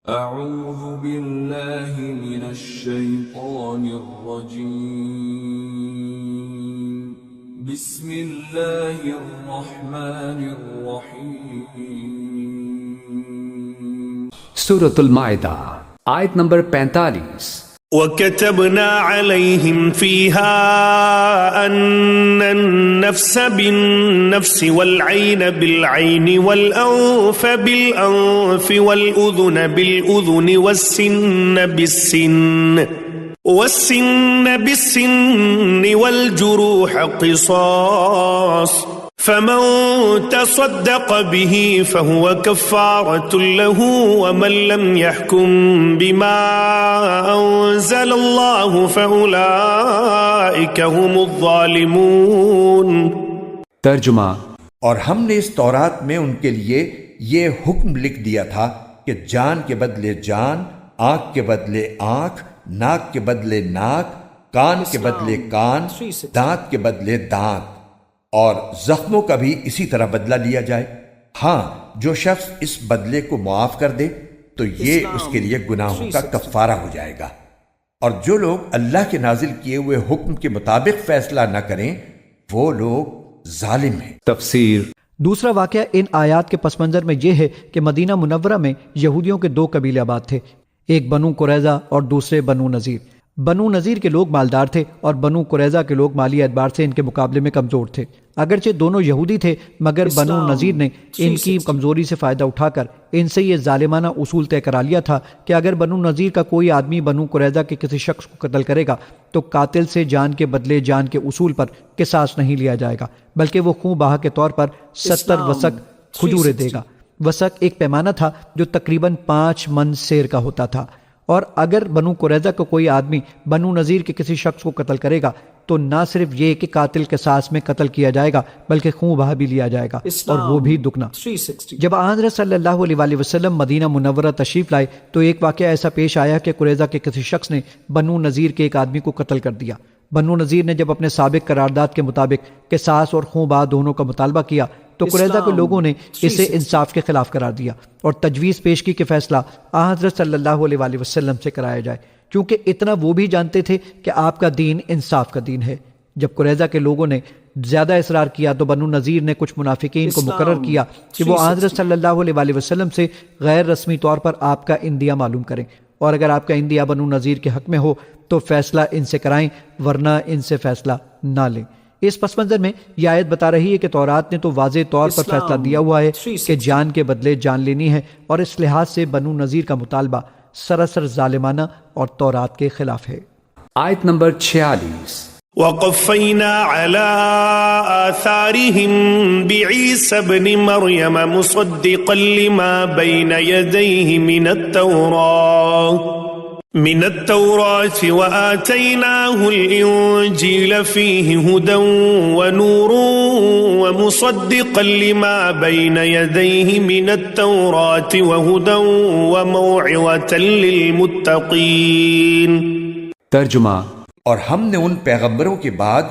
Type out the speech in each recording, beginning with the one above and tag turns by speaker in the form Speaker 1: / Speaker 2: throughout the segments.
Speaker 1: اعوذ باللہ من الشیطان الرجیم بسم اللہ الرحمن الرحیم
Speaker 2: سورۃ المائدہ آیت نمبر 45۔
Speaker 3: وَكَتَبْنَا عَلَيْهِمْ فِيهَا أَنَّ النَّفْسَ بِالنَّفْسِ وَالْعَيْنَ بِالْعَيْنِ وَالْأَنفَ بِالْأَنفِ وَالْأُذُنَ بِالْأُذُنِ وَالسِّنَّ بِالسِّنِّ وَالْجُرُوحَ قِصَاصٌ فمن تصدق به فهو كفارة له ومن لم يحكم بما أنزل الله فأولئك هم الظالمون۔
Speaker 4: ترجمہ، اور ہم نے اس تورات میں ان کے لیے یہ حکم لکھ دیا تھا کہ جان کے بدلے جان، آنکھ کے بدلے آنکھ، ناک کے بدلے ناک، کان کے بدلے کان، دانت کے بدلے دانت، اور زخموں کا بھی اسی طرح بدلہ لیا جائے۔ ہاں، جو شخص اس بدلے کو معاف کر دے تو یہ اس کے لیے گناہوں کا کفارہ ہو جائے گا، اور جو لوگ اللہ کے نازل کیے ہوئے حکم کے مطابق فیصلہ نہ کریں وہ لوگ ظالم ہیں۔
Speaker 2: تفسیر۔
Speaker 5: دوسرا واقعہ ان آیات کے پس منظر میں یہ ہے کہ مدینہ منورہ میں یہودیوں کے دو قبیلے آباد تھے، ایک بنو قریظہ اور دوسرے بنو نذیر۔ بنو نذیر کے لوگ مالدار تھے اور بنو قریظہ کے لوگ مالی اعتبار سے ان کے مقابلے میں کمزور تھے۔ اگرچہ دونوں یہودی تھے مگر بنو نذیر نے ان کی کمزوری سے فائدہ اٹھا کر ان سے یہ ظالمانہ اصول طے کرا لیا تھا کہ اگر بنو نذیر کا کوئی آدمی بنو قریظہ کے کسی شخص کو قتل کرے گا تو قاتل سے جان کے بدلے جان کے اصول پر قصاص نہیں لیا جائے گا، بلکہ وہ خون بہا کے طور پر 70 وسق کھجورے دے گا۔ وسق ایک پیمانہ تھا جو تقریباً 5 من سیر کا ہوتا تھا، اور اگر بنو قریظہ کو کوئی آدمی بنو نذیر کے کسی شخص کو قتل کرے گا تو نہ صرف یہ کہ قاتل قصاص میں قتل کیا جائے گا بلکہ خون بہا بھی لیا جائے گا، اور وہ بھی دگنا۔ جب حضرت صلی اللہ علیہ وسلم مدینہ منورہ تشریف لائے تو ایک واقعہ ایسا پیش آیا کہ قریظہ کے کسی شخص نے بنو نذیر کے ایک آدمی کو قتل کر دیا۔ بنو نذیر نے جب اپنے سابق قرارداد کے مطابق قصاص اور خون بہا دونوں کا مطالبہ کیا تو قریظہ کے لوگوں نے اسے انصاف کے خلاف قرار دیا اور تجویز پیش کی کہ فیصلہ حضرت صلی اللہ علیہ وسلم سے کرایا جائے، کیونکہ اتنا وہ بھی جانتے تھے کہ آپ کا دین انصاف کا دین ہے۔ جب قریظہ کے لوگوں نے زیادہ اصرار کیا تو بنو نذیر نے کچھ منافقین کو مقرر کیا کہ وہ حضرت صلی اللہ علیہ وسلم سے غیر رسمی طور پر آپ کا اندیہ معلوم کریں، اور اگر آپ کا اندیہ بنو نذیر کے حق میں ہو تو فیصلہ ان سے کرائیں ورنہ ان سے فیصلہ نہ لیں۔ اس پس منظر میں یہ آیت بتا رہی ہے کہ تورات نے تو واضح طور پر فیصلہ دیا ہوا ہے کہ جان کے بدلے جان لینی ہے، اور اس لحاظ سے بنو نذیر کا مطالبہ سراسر ظالمانہ اور تورات کے خلاف ہے۔
Speaker 2: آیت نمبر 46۔
Speaker 3: وَقَفَّيْنَا عَلَىٰ آثَارِهِمْ بِعِيسَى ابْنِ مَرْيَمَ مُصَدِّقًا لِمَا بَيْنَ يَدَيْهِ من التوراة وآتيناه الإنجيل فيه هدى ونور ومصدقا لما بين يديه من التوراة وهدى وموعظة للمتقين۔
Speaker 4: ترجمہ، اور ہم نے ان پیغمبروں کے بعد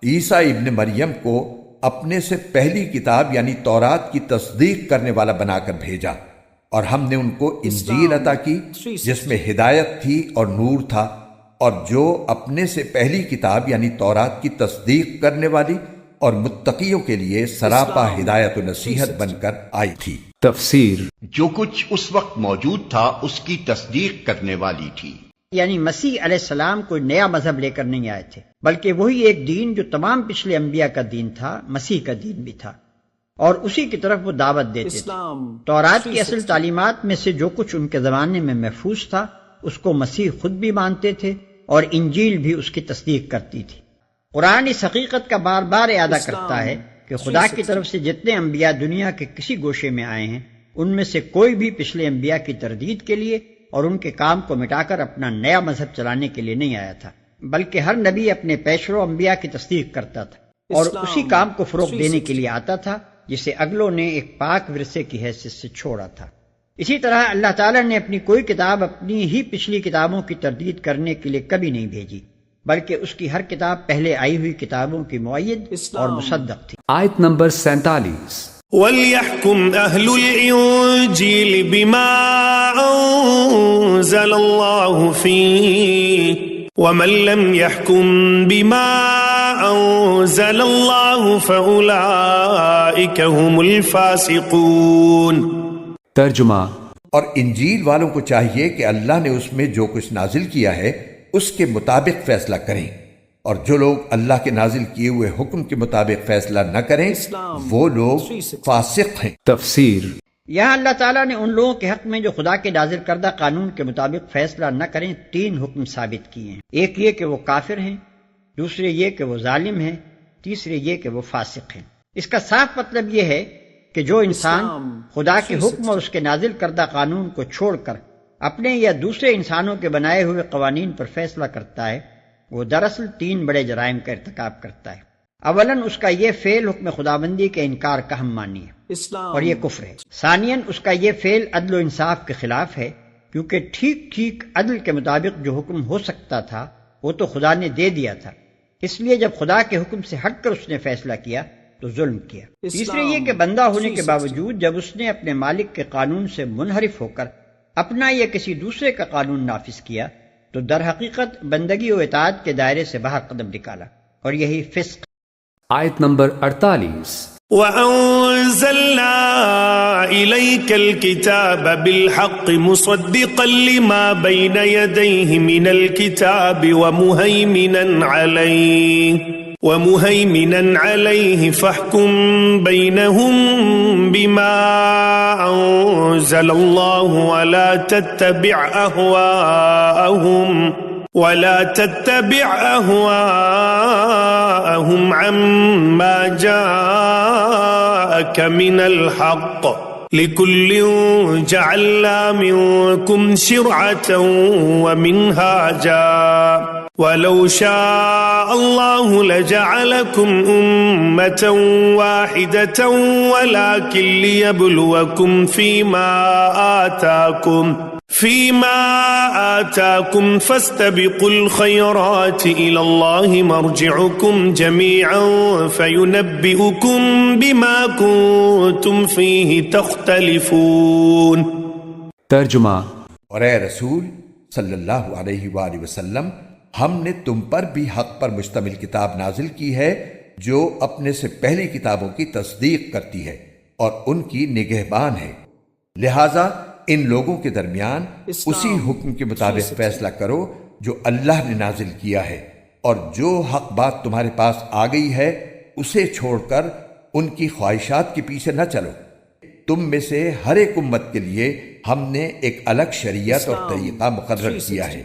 Speaker 4: عیسیٰ ابن مریم کو اپنے سے پہلی کتاب یعنی تورات کی تصدیق کرنے والا بنا کر بھیجا، اور ہم نے ان کو انجیل عطا کی جس میں ہدایت تھی اور نور تھا، اور جو اپنے سے پہلی کتاب یعنی تورات کی تصدیق کرنے والی اور متقیوں کے لیے سراپا ہدایت و نصیحت بن کر آئی تھی۔
Speaker 2: تفسیر۔
Speaker 6: جو کچھ اس وقت موجود تھا اس کی تصدیق کرنے والی تھی،
Speaker 7: یعنی مسیح علیہ السلام کوئی نیا مذہب لے کر نہیں آئے تھے، بلکہ وہی ایک دین جو تمام پچھلے انبیاء کا دین تھا، مسیح کا دین بھی تھا، اور اسی کی طرف وہ دعوت دیتے تھے۔ تورات کی اصل تعلیمات میں سے جو کچھ ان کے زمانے میں محفوظ تھا اس کو مسیح خود بھی مانتے تھے، اور انجیل بھی اس کی تصدیق کرتی تھی۔ قرآن اس حقیقت کا بار بار اعادہ کرتا ہے کہ خدا کی طرف سے جتنے انبیاء دنیا کے کسی گوشے میں آئے ہیں ان میں سے کوئی بھی پچھلے انبیاء کی تردید کے لیے اور ان کے کام کو مٹا کر اپنا نیا مذہب چلانے کے لیے نہیں آیا تھا، بلکہ ہر نبی اپنے پیشرو انبیاء کی تصدیق کرتا تھا اور اسی کام کو فروغ دینے کے لیے آتا تھا جسے اگلوں نے ایک پاک ورثے کی حیثیت سے چھوڑا تھا۔ اسی طرح اللہ تعالیٰ نے اپنی کوئی کتاب اپنی ہی پچھلی کتابوں کی تردید کرنے کے لیے کبھی نہیں بھیجی، بلکہ اس کی ہر کتاب پہلے آئی ہوئی کتابوں کی مؤید اور مصدق تھی۔
Speaker 2: آیت نمبر 47۔
Speaker 3: وَلْيَحْكُمْ أَهْلُ الْإِنْجِيلِ بِمَا أنزل الله فيه ومن لم يحكم بما أنزل الله فأولئك هم الفاسقون.
Speaker 2: ترجمہ.
Speaker 4: اور انجیل والوں کو چاہیے کہ اللہ نے اس میں جو کچھ نازل کیا ہے اس کے مطابق فیصلہ کریں، اور جو لوگ اللہ کے نازل کیے ہوئے حکم کے مطابق فیصلہ نہ کریں وہ لوگ فاسق ہیں.
Speaker 2: تفسیر.
Speaker 7: یہاں اللہ تعالیٰ نے ان لوگوں کے حق میں جو خدا کے نازل کردہ قانون کے مطابق فیصلہ نہ کریں 3 حکم ثابت کیے ہیں. ایک یہ کہ وہ کافر ہیں، دوسرے یہ کہ وہ ظالم ہیں، تیسرے یہ کہ وہ فاسق ہیں. اس کا صاف مطلب یہ ہے کہ جو انسان خدا کے حکم اور اس کے نازل کردہ قانون کو چھوڑ کر اپنے یا دوسرے انسانوں کے بنائے ہوئے قوانین پر فیصلہ کرتا ہے وہ دراصل 3 بڑے جرائم کا ارتکاب کرتا ہے. اولاً اس کا یہ فعل حکم خداوندی کے انکار کا ہم مانی ہے اور یہ کفر ہے. ثانیاً اس کا یہ فعل عدل و انصاف کے خلاف ہے، کیونکہ ٹھیک عدل کے مطابق جو حکم ہو سکتا تھا وہ تو خدا نے دے دیا تھا، اس لیے جب خدا کے حکم سے ہٹ کر اس نے فیصلہ کیا تو ظلم کیا. تیسرے یہ کہ بندہ ہونے کے باوجود جب اس نے اپنے مالک کے قانون سے منحرف ہو کر اپنا یا کسی دوسرے کا قانون نافذ کیا تو در حقیقت بندگی و اطاعت کے دائرے سے باہر قدم نکالا، اور یہی فسق.
Speaker 2: آیت نمبر 48.
Speaker 3: وأنزلنا إليك الكتاب بالحق مصدقا لما بين يديه من الكتاب ومهيمنا عليه فاحكم بينهم بما أنزل الله ولا تتبع أهواءهم عما جاءك من الحق لكل جعلنا منكم شرعة ومنهاجا ولو شاء الله لجعلكم أمة واحدة ولكن ليبلوكم فيما آتاكم فاستبقوا الخيرات إلى الله مرجعكم جميعا فينبئكم بما كنتم فيه تختلفون.
Speaker 2: ترجمہ.
Speaker 4: اور اے رسول صلی اللہ علیہ وآلہ وسلم، ہم نے تم پر بھی حق پر مشتمل کتاب نازل کی ہے جو اپنے سے پہلی کتابوں کی تصدیق کرتی ہے اور ان کی نگہبان ہے، لہذا ان لوگوں کے درمیان اسی حکم کے مطابق فیصلہ کرو جو اللہ نے نازل کیا ہے، اور جو حق بات تمہارے پاس آ گئی ہے اسے چھوڑ کر ان کی خواہشات کے پیچھے نہ چلو. تم میں سے ہر ایک امت کے لیے ہم نے ایک الگ شریعت اور طریقہ مقرر کیا ہے،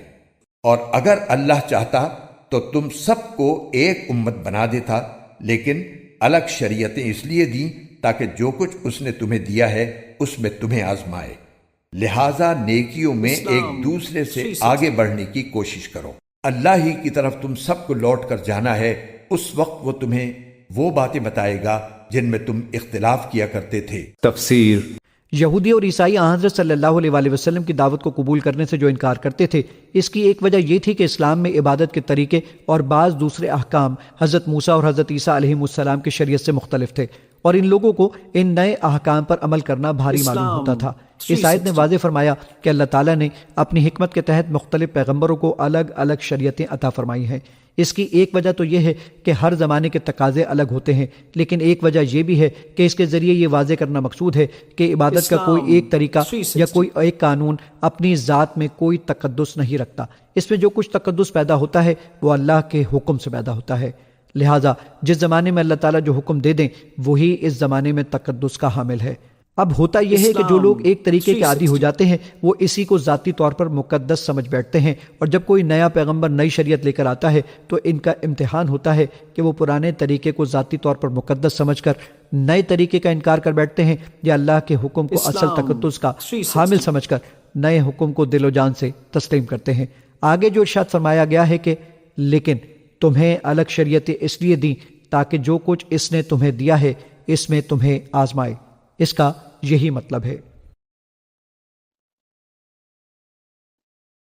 Speaker 4: اور اگر اللہ چاہتا تو تم سب کو ایک امت بنا دیتا، لیکن الگ شریعتیں اس لیے دیں تاکہ جو کچھ اس نے تمہیں دیا ہے اس میں تمہیں آزمائے. لہذا نیکیوں میں ایک دوسرے سے آگے بڑھنے کی کوشش کرو. اللہ ہی کی طرف تم سب کو لوٹ کر جانا ہے، اس وقت وہ تمہیں وہ باتیں بتائے گا جن میں تم اختلاف کیا کرتے تھے.
Speaker 2: تفسیر.
Speaker 5: یہودی اور عیسائی حضرت صلی اللہ علیہ وآلہ وسلم کی دعوت کو قبول کرنے سے جو انکار کرتے تھے، اس کی ایک وجہ یہ تھی کہ اسلام میں عبادت کے طریقے اور بعض دوسرے احکام حضرت موسیٰ اور حضرت عیسیٰ علیہ السلام کی شریعت سے مختلف تھے، اور ان لوگوں کو ان نئے احکام پر عمل کرنا بھاری معلوم ہوتا تھا. اس آیت نے واضح فرمایا کہ اللہ تعالیٰ نے اپنی حکمت کے تحت مختلف پیغمبروں کو الگ الگ شریعتیں عطا فرمائی ہیں. اس کی ایک وجہ تو یہ ہے کہ ہر زمانے کے تقاضے الگ ہوتے ہیں، لیکن ایک وجہ یہ بھی ہے کہ اس کے ذریعے یہ واضح کرنا مقصود ہے کہ عبادت کا کوئی ایک طریقہ یا کوئی ایک قانون اپنی ذات میں کوئی تقدس نہیں رکھتا. اس میں جو کچھ تقدس پیدا ہوتا ہے وہ اللہ کے حکم سے پیدا ہوتا ہے. لہٰذا جس زمانے میں اللہ تعالیٰ جو حکم دے دیں وہی اس زمانے میں تقدس کا حامل ہے. اب ہوتا یہ ہے کہ جو لوگ ایک طریقے کے عادی ہو جاتے ہیں وہ اسی کو ذاتی طور پر مقدس سمجھ بیٹھتے ہیں، اور جب کوئی نیا پیغمبر نئی شریعت لے کر آتا ہے تو ان کا امتحان ہوتا ہے کہ وہ پرانے طریقے کو ذاتی طور پر مقدس سمجھ کر نئے طریقے کا انکار کر بیٹھتے ہیں، یا اللہ کے حکم کو اصل تقدس کا حامل سمجھ کر نئے حکم کو دل و جان سے تسلیم کرتے ہیں. آگے جو ارشاد فرمایا گیا ہے کہ لیکن تمہیں الگ شریعتیں اس لیے دیں تاکہ جو کچھ اس نے تمہیں دیا ہے اس میں تمہیں آزمائے، اس کا یہی مطلب ہے.